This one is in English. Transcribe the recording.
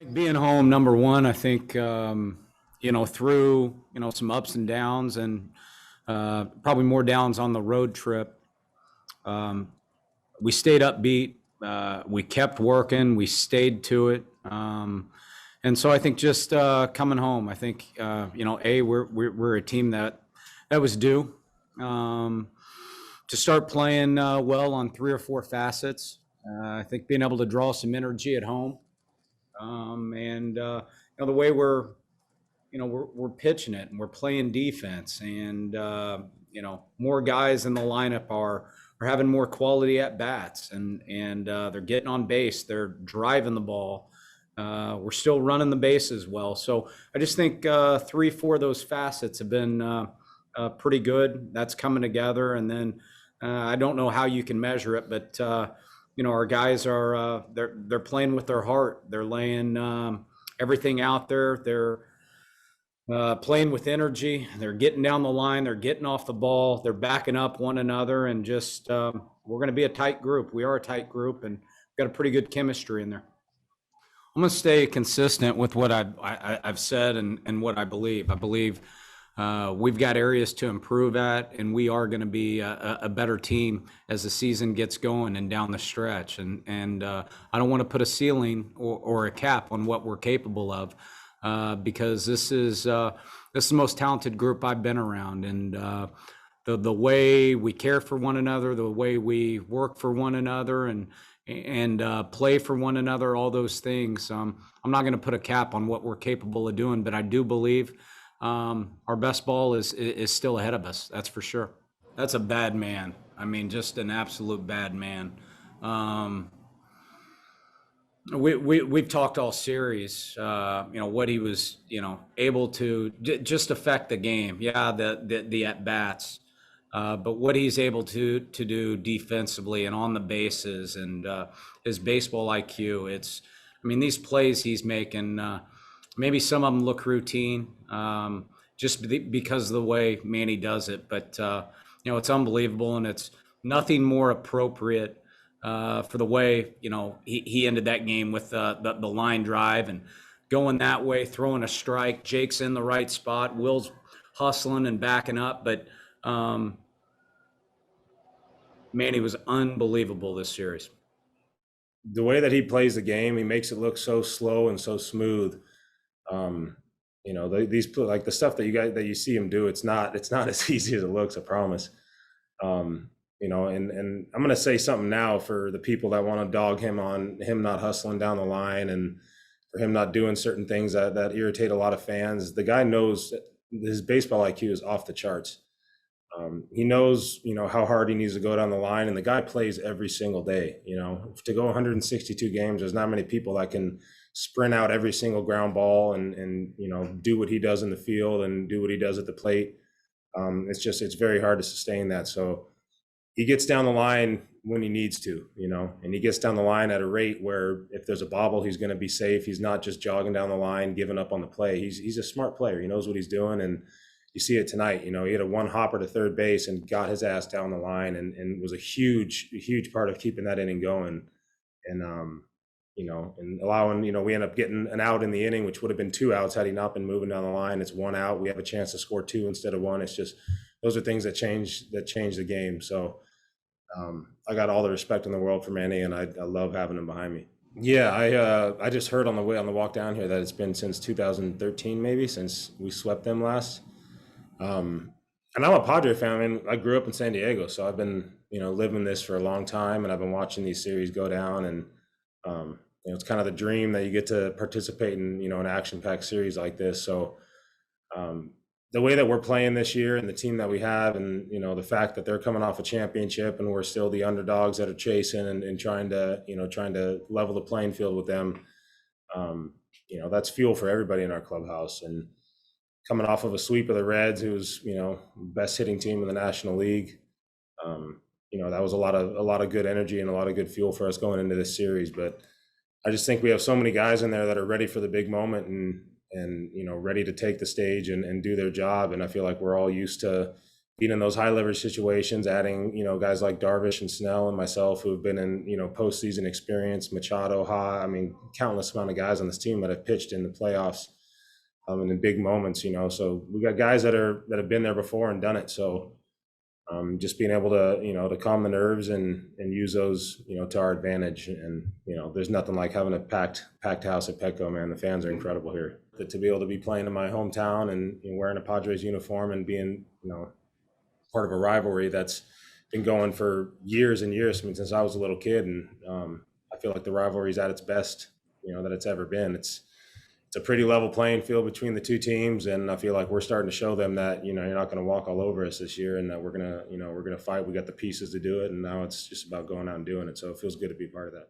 Being home, number one, I think, through, some ups and downs and probably more downs on the road trip, um, we stayed upbeat. We kept working. We stayed to it. And so I think just coming home, I think, we're a team that was due to start playing well on three or four facets. I think being able to draw some energy at home and the way we're pitching it and we're playing defense and more guys in the lineup are having more quality at bats and they're getting on base, they're driving the ball. We're still running the bases well, so I just think three, four of those facets have been pretty good. That's coming together, and then I don't know how you can measure it, but our guys are they're playing with their heart. They're laying everything out there. They're playing with energy. They're getting down the line. They're getting off the ball. They're backing up one another, and just we're going to be a tight group. We are a tight group, and got a pretty good chemistry in there. I'm going to stay consistent with what I've said and what I believe. I believe we've got areas to improve at, and we are going to be a better team as the season gets going and down the stretch. And I don't want to put a ceiling or a cap on what we're capable of because this is the most talented group I've been around. And the way we care for one another, the way we work for one another, and play for one another, all those things. I'm not going to put a cap on what we're capable of doing, but I do believe our best ball is still ahead of us. That's for sure. That's a bad man. I mean, just an absolute bad man. We've talked all series, what he was, able to just affect the game. Yeah, the at bats, but what he's able to do defensively and on the bases and his baseball IQ. I mean, these plays he's making. Maybe some of them look routine, just because of the way Manny does it. But it's unbelievable, and it's nothing more appropriate for the way he ended that game with the line drive and going that way, throwing a strike. Jake's in the right spot. Will's hustling and backing up, but Manny was unbelievable this series. The way that he plays the game, he makes it look so slow and so smooth. These like the stuff that you see him do, it's not as easy as it looks, I promise. And I'm going to say something now for the people that want to dog him on him not hustling down the line and for him not doing certain things that irritate a lot of fans. The guy knows his baseball IQ is off the charts. He knows, how hard he needs to go down the line, and the guy plays every single day. To go 162 games, there's not many people that can sprint out every single ground ball and do what he does in the field and do what he does at the plate. It's very hard to sustain that. So he gets down the line when he needs to, and he gets down the line at a rate where if there's a bobble, he's going to be safe. He's not just jogging down the line, giving up on the play. He's a smart player. He knows what he's doing, and you see it tonight. He had a one hopper to third base and got his ass down the line and was a huge part of keeping that inning going. And and allowing, we end up getting an out in the inning, which would have been 2 outs had he not been moving down the line. It's 1 out. We have a chance to score 2 instead of 1. It's just, those are things that change the game. So I got all the respect in the world for Manny, and I love having him behind me. Yeah, I just heard on the walk down here that it's been since 2013, maybe, since we swept them last. And I'm a Padre fan. I mean, I grew up in San Diego, so I've been, living this for a long time, and I've been watching these series go down. And it's kind of the dream that you get to participate in, an action-packed series like this. So the way that we're playing this year and the team that we have, and the fact that they're coming off a championship and we're still the underdogs that are chasing and trying to level the playing field with them, that's fuel for everybody in our clubhouse. And coming off of a sweep of the Reds, who's best hitting team in the National League, that was a lot of good energy and a lot of good fuel for us going into this series. But I just think we have so many guys in there that are ready for the big moment and ready to take the stage and do their job. And I feel like we're all used to being in those high leverage situations, adding, guys like Darvish and Snell and myself who have been in, postseason experience, Machado, Ha, I mean, countless amount of guys on this team that have pitched in the playoffs, and in big moments, so we got guys that have been there before and done it. So just being able to, to calm the nerves and use those, to our advantage. And, there's nothing like having a packed house at Petco, man. The fans are incredible here. To be able to be playing in my hometown and wearing a Padres uniform and being, part of a rivalry that's been going for years and years. I mean, since I was a little kid, and I feel like the rivalry is at its best, that it's ever been. It's a pretty level playing field between the two teams, and I feel like we're starting to show them that you're not going to walk all over us this year, and that we're gonna fight. We got the pieces to do it, and now it's just about going out and doing it. So it feels good to be part of that.